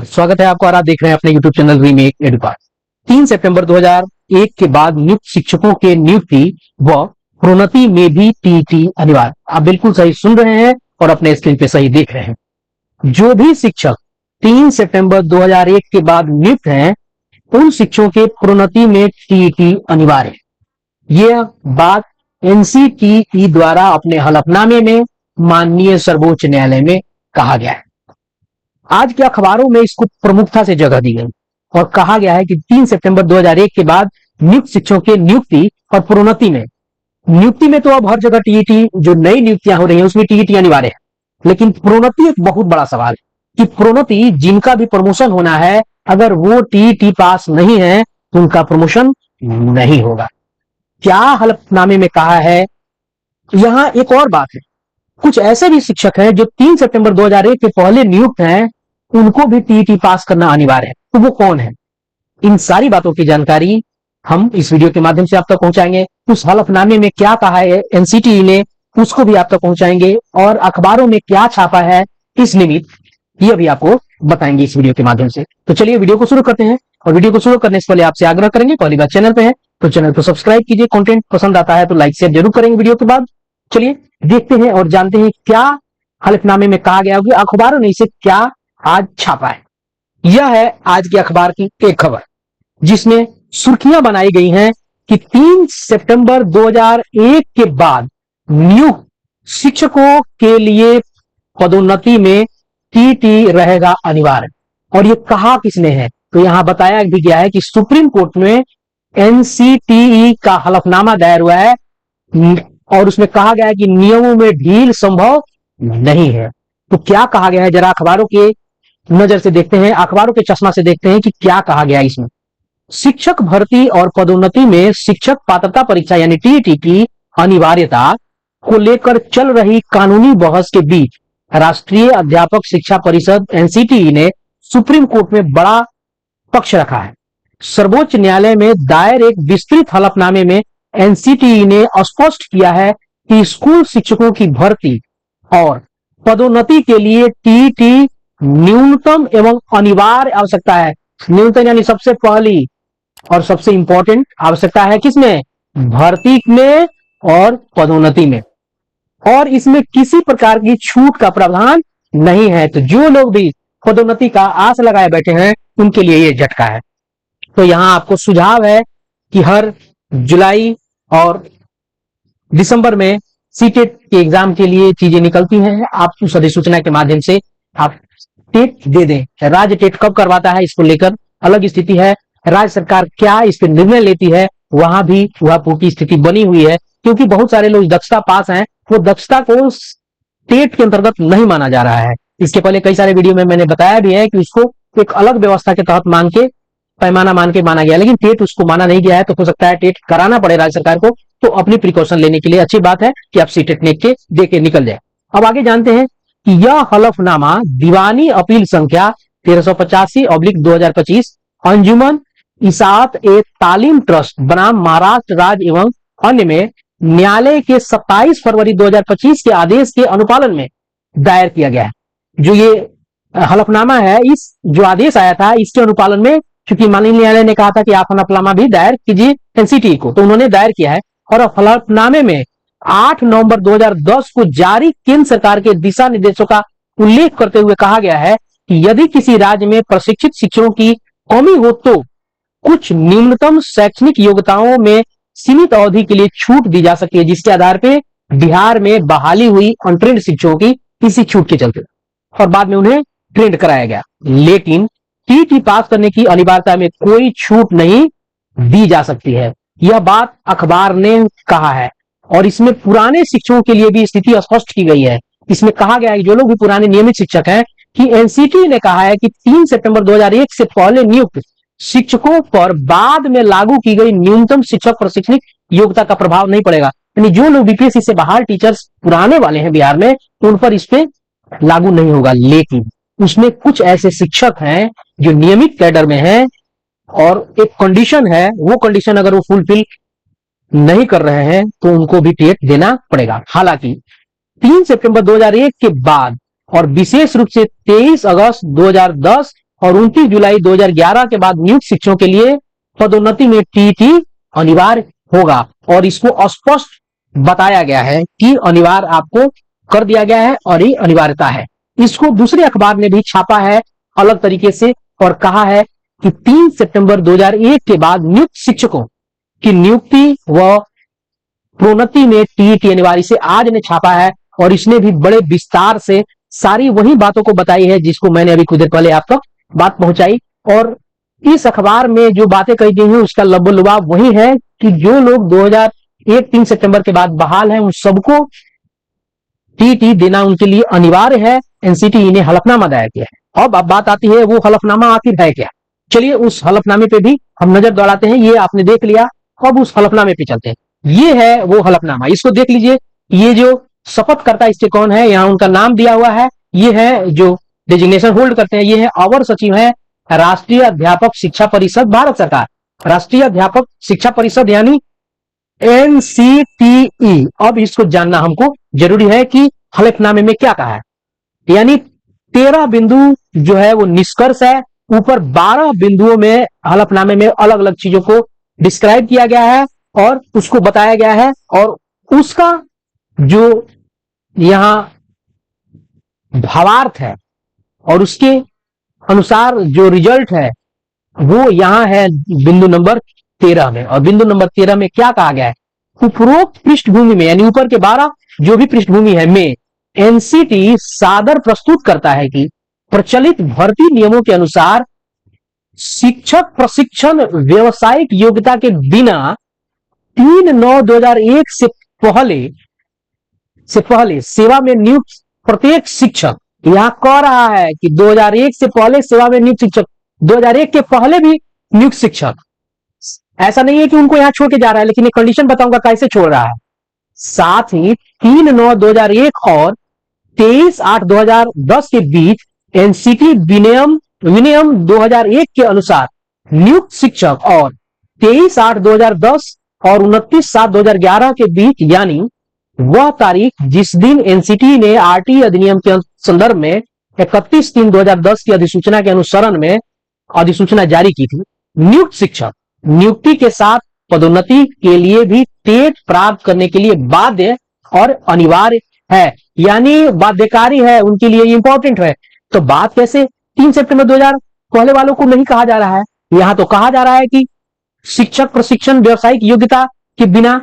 स्वागत है आपको और आप देख रहे हैं अपने YouTube चैनल रीमेक एडुपार्ट। 3 सितंबर 2001 के बाद नियुक्त शिक्षकों के नियुक्ति व प्रोन्नति में भी टीईटी अनिवार्य। आप बिल्कुल सही सुन रहे हैं और अपने स्क्रीन पे सही देख रहे हैं। जो भी शिक्षक 3 सितंबर 2001 के बाद नियुक्त हैं, उन शिक्षकों के प्रोन्नति में टीईटी अनिवार्य है। यह बात एनसीटीई द्वारा अपने हलफनामे में माननीय सर्वोच्च न्यायालय में कहा गया है। आज के अखबारों में इसको प्रमुखता से जगह दी गई और कहा गया है कि 3 सितंबर 2001 के बाद नियुक्त शिक्षकों के नियुक्ति और प्रोन्नति में तो अब हर जगह टीईटी, जो नई नियुक्तियां हो रही हैं उसमें टीईटी अनिवार्य है, लेकिन प्रोन्नति एक बहुत बड़ा सवाल है कि प्रोन्नति जिनका भी प्रमोशन होना है, अगर वो टीईटी पास नहीं है तो उनका प्रमोशन नहीं होगा। क्या हलफनामे में कहा है? यहां एक और बात है, कुछ ऐसे भी शिक्षक हैं जो 3 सितंबर 2001 के पहले नियुक्त हैं, उनको भी टीईटी पास करना अनिवार्य है। तो वो कौन है? इन सारी बातों की जानकारी हम इस वीडियो के माध्यम से आप तक पहुंचाएंगे। उस हलफनामे में क्या कहा है एनसीटीई ने, उसको भी आप तक पहुंचाएंगे और अखबारों में क्या छापा है इस निमित्त यह भी आपको बताएंगे इस वीडियो के माध्यम से। तो चलिए वीडियो को शुरू करते हैं और वीडियो को शुरू करने से पहले आपसे आग्रह करेंगे, पहली बार चैनल पे है तो चैनल को सब्सक्राइब कीजिए। कंटेंट पसंद आता है तो लाइक शेयर जरूर करेंगे वीडियो के बाद। चलिए देखते हैं और जानते हैं क्या हलफनामे में कहा गया होगा, अखबारों ने इसे क्या आज छापा है। यह है आज के अखबार की एक खबर जिसमें सुर्खियां बनाई गई हैं कि 3 सितंबर 2001 के बाद नियुक्त शिक्षकों के लिए पदोन्नति में टीटी रहेगा अनिवार्य। और यह कहा किसने है? तो यहां बताया भी गया है कि सुप्रीम कोर्ट में एनसीटीई का हलफनामा दायर हुआ है और उसमें कहा गया है कि नियमों में ढील संभव नहीं है। तो क्या कहा गया है, जरा अखबारों के नजर से देखते हैं, अखबारों के चश्मा से देखते हैं कि क्या कहा गया इसमें। शिक्षक भर्ती और पदोन्नति में शिक्षक पात्रता परीक्षा यानी टीईटी की अनिवार्यता को लेकर चल रही कानूनी बहस के बीच राष्ट्रीय अध्यापक शिक्षा परिषद एनसीटीई ने सुप्रीम कोर्ट में बड़ा पक्ष रखा है। सर्वोच्च न्यायालय में दायर एक विस्तृत हलफनामे में एनसीटीई ने स्पष्ट किया है कि स्कूल शिक्षकों की भर्ती और पदोन्नति के लिए टीईटी न्यूनतम एवं अनिवार्य आवश्यकता है। न्यूनतम यानी सबसे पहली और सबसे इंपॉर्टेंट आवश्यकता है किसमें? भर्ती में और पदोन्नति में, और इसमें किसी प्रकार की छूट का प्रावधान नहीं है। तो जो लोग भी पदोन्नति का आस लगाए बैठे हैं उनके लिए यह झटका है। तो यहां आपको सुझाव है कि हर जुलाई और दिसंबर में सीटेट के एग्जाम के लिए चीजें निकलती हैं, आप उस अधिसूचना के माध्यम से आप टेट दे दें। राज्य टेट कब करवाता है इसको लेकर अलग स्थिति है, राज्य सरकार क्या इस पर निर्णय लेती है वहां भी वह पूरी स्थिति बनी हुई है, क्योंकि बहुत सारे लोग दक्षता पास हैं, वो दक्षता को टेट के अंतर्गत नहीं माना जा रहा है। इसके पहले कई सारे वीडियो में मैंने बताया भी है कि उसको एक अलग व्यवस्था के तहत मान के पैमाना मान के माना गया, लेकिन टेट उसको माना नहीं गया है। तो हो सकता है टेट कराना पड़े राज्य सरकार को, तो अपनी प्रिकॉशन लेने के लिए अच्छी बात है कि आप सीटेट नेट के दे के निकल जाए। अब आगे जानते हैं कि यह हलफनामा दीवानी अपील संख्या 1385/2025 अंजुमन इसात ए तालीम ट्रस्ट बनाम महाराष्ट्र राज्य एवं अन्य में न्यायालय के 27 फरवरी 2025 के आदेश के अनुपालन में दायर किया गया है। जो ये हलफनामा है, इस जो आदेश आया था इसके अनुपालन में, क्योंकि माननीय न्यायालय ने कहा था कि आप हलफनामा भी दायर कीजिए एनसीटीई को, तो उन्होंने दायर किया है। और हलफनामे में 8 नवंबर 2010 को जारी केंद्र सरकार के दिशा निर्देशों का उल्लेख करते हुए कहा गया है कि यदि किसी राज्य में प्रशिक्षित शिक्षकों की कमी हो तो कुछ न्यूनतम शैक्षणिक योग्यताओं में सीमित अवधि के लिए छूट दी जा सकती है, जिसके आधार पर बिहार में बहाली हुई अनट्रेंड शिक्षकों की इसी छूट के चलते और बाद में उन्हें ट्रेंड कराया गया। लेकिन टीटी पास करने की अनिवार्यता में कोई छूट नहीं दी जा सकती है, यह बात अखबार ने कहा है। और इसमें पुराने शिक्षकों के लिए भी स्थिति स्पष्ट की गई है। इसमें कहा गया है कि जो लोग भी पुराने नियमित शिक्षक हैं, कि एनसीटीई ने कहा है कि 3 सितंबर 2001 से पहले नियुक्त शिक्षकों पर बाद में लागू की गई न्यूनतम शिक्षक प्रशिक्षणिक योग्यता का प्रभाव नहीं पड़ेगा। यानी जो लोग बीपीएससी से बाहर टीचर्स पुराने वाले हैं बिहार में, उन पर इस पे लागू नहीं होगा। लेकिन उसमें कुछ ऐसे शिक्षक हैं जो नियमित कैडर में हैं और एक कंडीशन है, वो कंडीशन अगर वो फुलफिल नहीं कर रहे हैं तो उनको भी टेट देना पड़ेगा। हालांकि 3 सितंबर 2001 के बाद और विशेष रूप से 23 अगस्त 2010 और 29 जुलाई 2011 के बाद नियुक्त शिक्षकों के लिए पदोन्नति में टीईटी अनिवार्य होगा और इसको स्पष्ट बताया गया है कि अनिवार्य आपको कर दिया गया है और ये अनिवार्यता है। इसको दूसरे अखबार ने भी छापा है अलग तरीके से और कहा है कि 3 सितंबर 2001 के बाद नियुक्त शिक्षकों की नियुक्ति व प्रोन्नति में टीईटी अनिवार्य से आज ने छापा है और इसने भी बड़े विस्तार से सारी वही बातों को बताई है जिसको मैंने अभी कुछ देर पहले आप तक बात पहुंचाई। और इस अखबार में जो बातें कही गई हैं उसका लबोलुबाब वही है कि जो लोग 2001 3 सितंबर के बाद बहाल हैं उन सबको टीईटी देना उनके लिए अनिवार्य है। एनसीटीई ने हलफनामा दायर किया है। अब बात आती है वो हलफनामा आखिर है क्या। चलिए उस हलफनामे पे भी हम नजर दौड़ाते हैं। ये आपने देख लिया, अब उस हलफनामे पे चलते हैं। ये है वो हलफनामा, इसको देख लीजिए। ये जो शपथकर्ता इसके कौन है, यहाँ उनका नाम दिया हुआ है। ये है जो डेजिग्नेशन होल्ड करते हैं, ये है अवर सचिव है राष्ट्रीय अध्यापक शिक्षा परिषद भारत सरकार, राष्ट्रीय अध्यापक शिक्षा परिषद यानी एनसीटीई। अब इसको जानना हमको जरूरी है कि हलफनामे में क्या कहा है। यानी 13 बिंदु जो है वो निष्कर्ष है, ऊपर 12 बिंदुओं में हलफनामे में अलग अलग चीजों को डिस्क्राइब किया गया है और उसको बताया गया है और उसका जो यहां भावार्थ है और उसके अनुसार जो रिजल्ट है वो यहां है बिंदु नंबर 13 में। और बिंदु नंबर 13 में क्या कहा गया है, उपरोक्त पृष्ठभूमि में यानी ऊपर के 12 जो भी पृष्ठभूमि है में एनसीटी सादर प्रस्तुत करता है कि प्रचलित भर्ती नियमों के अनुसार शिक्षक प्रशिक्षण व्यावसायिक योग्यता के बिना 3/9/2001 से पहले सेवा में नियुक्त प्रत्येक शिक्षक, यहां कह रहा है कि 2001 से पहले सेवा में नियुक्त शिक्षक, 2001 के पहले भी नियुक्त शिक्षक, ऐसा नहीं है कि उनको यहां छोड़ के जा रहा है, लेकिन एक कंडीशन बताऊंगा कैसे छोड़ रहा है। साथ ही 3/9/2001 और 23/8/2010 के बीच एनसीटी विनियम 2001 के अनुसार नियुक्त शिक्षक और 23/8/2010 और 29/7/2011 के बीच यानी वह तारीख जिस दिन एनसीटी ने आरटी अधिनियम के संदर्भ में 31/3/2010 की अधिसूचना के अनुसरण में अधिसूचना जारी की थी, नियुक्त शिक्षक नियुक्ति के साथ पदोन्नति के लिए भी टेट प्राप्त करने के लिए बाध्य और अनिवार्य है, यानी बाध्यकारी है, उनके लिए इंपॉर्टेंट है। तो बात कैसे 3 सितंबर 2000 पहले वालों को नहीं कहा जा रहा है, यहां तो कहा जा रहा है कि शिक्षक प्रशिक्षण व्यावसायिक योग्यता के बिना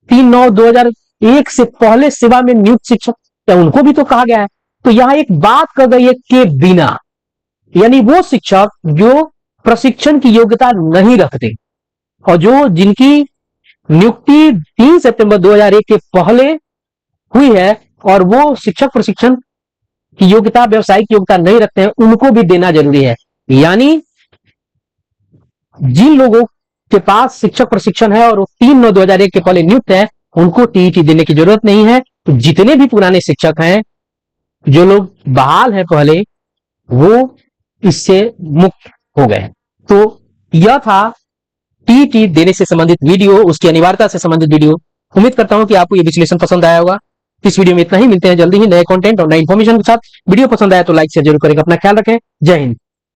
3/9/2001 से पहले सेवा में नियुक्त शिक्षक, तो उनको भी तो कहा गया है। तो यहां एक बात कर गई है के बिना, यानी वो शिक्षक जो प्रशिक्षण की योग्यता नहीं रखते और जो जिनकी नियुक्ति 3 सितंबर 2001 के पहले हुई है और वो शिक्षक प्रशिक्षण की योग्यता व्यावसायिक योग्यता नहीं रखते हैं, उनको भी देना जरूरी है। यानी जिन लोगों के पास शिक्षक प्रशिक्षण है और वो 3/9/2001 के पहले नियुक्त है, उनको टीईटी देने की जरूरत नहीं है। तो जितने भी पुराने शिक्षक हैं, जो लोग बहाल हैं पहले, वो इससे मुक्त हो गए। तो यह था टीईटी देने से संबंधित वीडियो, उसकी अनिवार्यता से संबंधित वीडियो। उम्मीद करता हूं कि आपको यह विश्लेषण पसंद आया होगा। इस वीडियो में इतना ही, मिलते हैं जल्दी ही नए कंटेंट और नए इंफॉर्मेशन के साथ। वीडियो पसंद आया तो लाइक शेयर जरूर करें। अपना ख्याल रखें। जय हिंद।